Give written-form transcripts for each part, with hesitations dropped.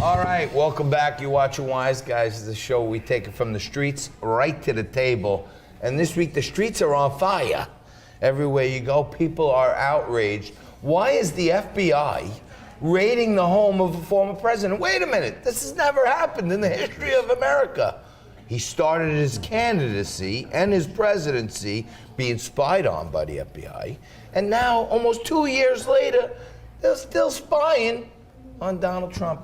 All right, welcome back. You're watching Wise Guys, the show we take it from the streets right to the table. And this week, the streets are on fire. Everywhere you go, people are outraged. Why is the FBI raiding the home of a former president? Wait a minute, this has never happened in the history of America. He started his candidacy and his presidency being spied on by the FBI. And now, almost 2 years later, they're still spying on Donald Trump.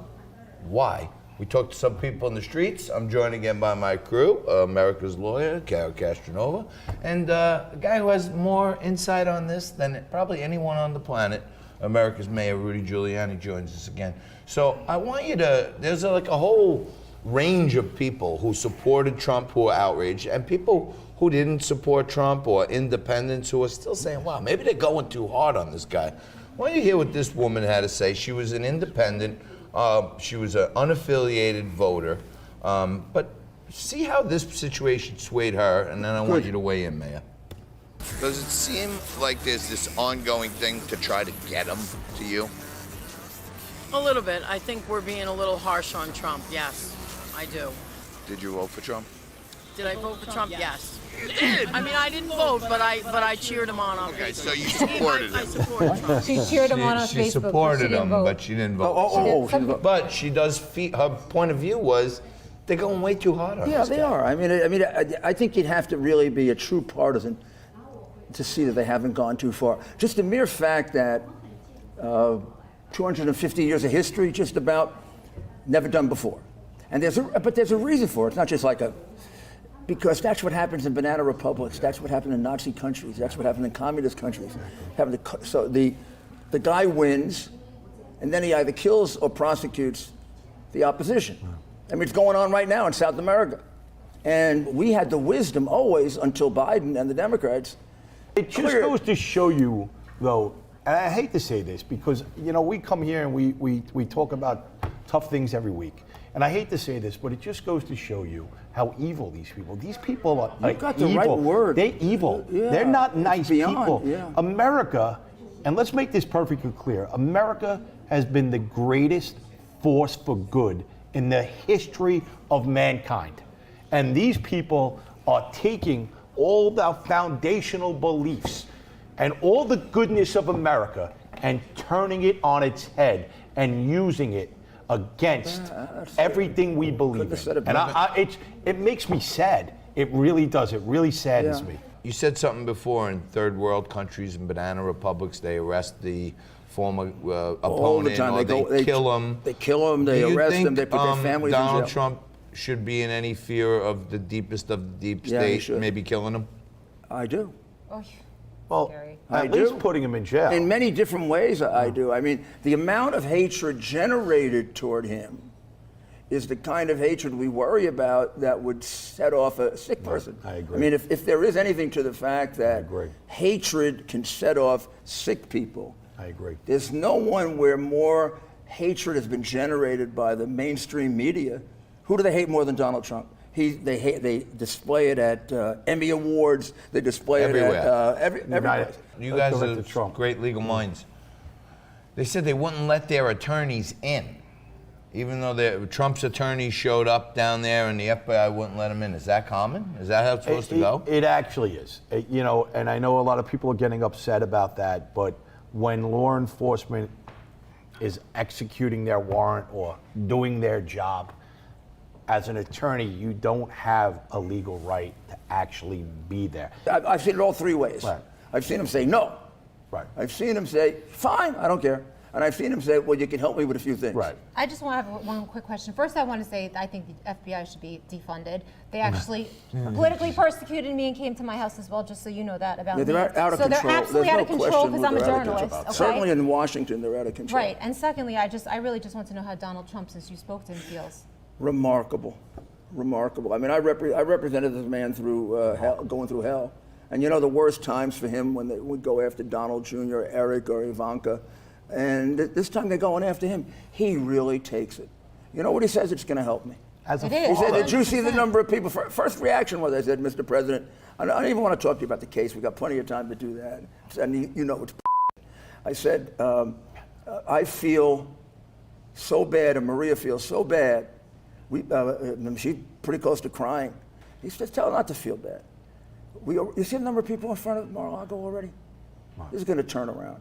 Why? We talked to some people in the streets. I'm joined again by my crew, America's lawyer, Carol Castronova, and a guy who has more insight on this than probably anyone on the planet, America's Mayor Rudy Giuliani joins us again. So I want you to, there's like a whole range of people who supported Trump who are outraged, and people who didn't support Trump, or independents who are still saying, wow, maybe they're going too hard on this guy. Why don't you hear what this woman had to say? She was an independent. She was an unaffiliated voter, but see how this situation swayed her, and then I want you to weigh in, Mayor. Does it seem like there's this ongoing thing to try to get him to you? A little bit. I think we're being a little harsh on Trump, yes, I do. Did you vote for Trump? Did I vote for Trump? Yes. I mean, I didn't vote, but I cheered him on Facebook. Okay, so you supported him. I supported Trump. She cheered him on Facebook. She supported him, but she didn't vote. But she does. Her point of view was they're going way too hard on Yeah, this they guy. are. I think you'd have to really be a true partisan to see that they haven't gone too far. Just the mere fact that 250 years of history, just about, never done before. And there's a reason for it. It's not just like because that's what happens in banana republics. That's what happened in Nazi countries. That's what happened in communist countries. So the guy wins, and then he either kills or prosecutes the opposition. I mean, it's going on right now in South America. And we had the wisdom always, until Biden and the Democrats. It just goes to show you, though, and I hate to say this, because, you know, we come here and we talk about tough things every week. And I hate to say this, but it just goes to show you how evil these people are. You got the evil. right word. They're evil. Yeah, they're not nice beyond, people. yeah. America, and let's make this perfectly clear, America has been the greatest force for good in the history of mankind. And these people are taking all the foundational beliefs and all the goodness of America and turning it on its head and using it against everything we believe in. And it makes me sad. It really does. It really saddens me. You said something before, in third world countries and banana republics, they arrest the former opponent, all the time. or they kill them. They kill them, they arrest them, they put their families in jail. Donald Trump should be in any fear of the deepest of the deep state, maybe killing him? I do. Well, Scary. at least putting him in jail. In many different ways, I do. I mean, the amount of hatred generated toward him is the kind of hatred we worry about that would set off a sick person. I agree. I mean, if there is anything to the fact that hatred can set off sick people, I agree. There's no one where more hatred has been generated by the mainstream media. Who do they hate more than Donald Trump? They display it at Emmy Awards. They display Everywhere. it at everywhere. You guys are great legal minds. They said they wouldn't let their attorneys in, even though Trump's attorneys showed up down there and the FBI wouldn't let them in. Is that common? Is that how it's supposed to go? It actually is. You know, and I know a lot of people are getting upset about that, but when law enforcement is executing their warrant or doing their job, as an attorney, you don't have a legal right to actually be there. I've seen it all three ways. Right. I've seen him say no. Right. I've seen him say, fine, I don't care. And I've seen him say, well, you can help me with a few things. Right. I just want to have one quick question. First, I want to say I think the FBI should be defunded. They actually politically persecuted me and came to my house as well, just so you know that about me. They're out of so control. they're absolutely out of control because I'm a journalist. Okay? Certainly in Washington, they're out of control. Right. And secondly, I really just want to know how Donald Trump, since you spoke to him, feels. Remarkable. I mean, I represented this man through going through hell. And you know the worst times for him when they would go after Donald Jr., or Eric, or Ivanka. And this time they're going after him. He really takes it. You know what he says? It's going to help me. He said, did you see the number of people? First reaction was, I said, Mr. President, I don't even want to talk to you about the case. We've got plenty of time to do that. And you know it's I said, I feel so bad and Maria feels so bad. She's pretty close to crying. He says, tell her not to feel bad. You see the number of people in front of Mar-a-Lago already? This is going to turn around.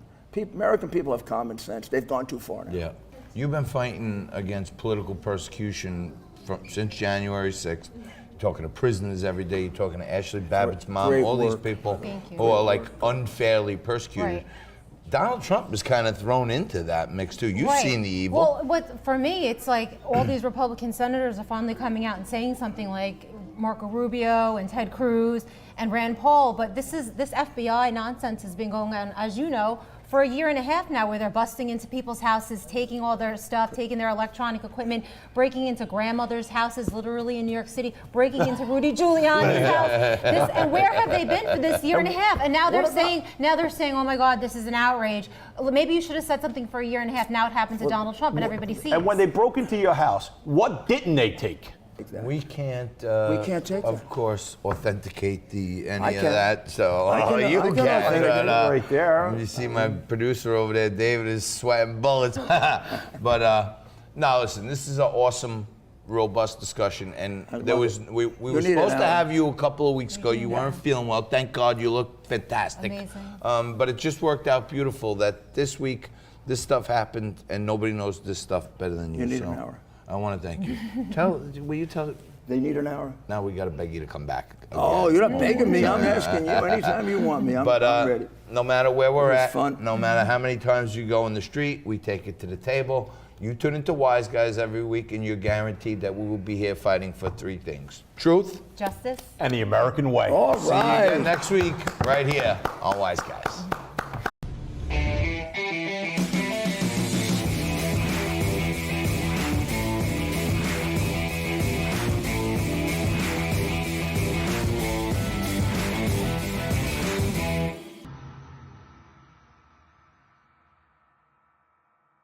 American people have common sense. They've gone too far now. Yeah. You've been fighting against political persecution since January 6th. You're talking to prisoners every day. You're talking to Ashley Babbitt's mom, Great all these work. people Thank you. who are like unfairly persecuted. Right. Donald Trump is kind of thrown into that mix too. You've Right. seen the evil. Well, for me, it's like all these Republican senators are finally coming out and saying something like Marco Rubio and Ted Cruz and Rand Paul. But this FBI nonsense has been going on, as you know, for a year and a half now, where they're busting into people's houses, taking all their stuff, taking their electronic equipment, breaking into grandmothers' houses, literally in New York City, breaking into Rudy Giuliani's house. And where have they been for this year and a half? And now they're saying, oh my God, this is an outrage. Maybe you should have said something for a year and a half. Now it happened to Donald Trump, and everybody sees. And when they broke into your house, what didn't they take? We can't take of it. course, authenticate any I of can. that. So I can you authenticate can. it right there. You see my producer over there, David, is sweating bullets. But no, listen, this is an awesome, robust discussion, and we were need an supposed to hour. have you a couple of weeks ago. You weren't feeling well. Thank God, you look fantastic. Amazing. But it just worked out beautiful that this week this stuff happened, and nobody knows this stuff better than you. You need so an hour. I want to thank you. Will you tell? They need an hour. Now we got to beg you to come back. Oh, you're not begging me. I'm asking you anytime you want me. I'm ready. No matter where we're It was at, fun. no matter how many times you go in the street, we take it to the table. You tune into Wise Guys every week, and you're guaranteed that we will be here fighting for three things: truth. Justice. And the American way. All See you again right. next week, right here on Wise Guys.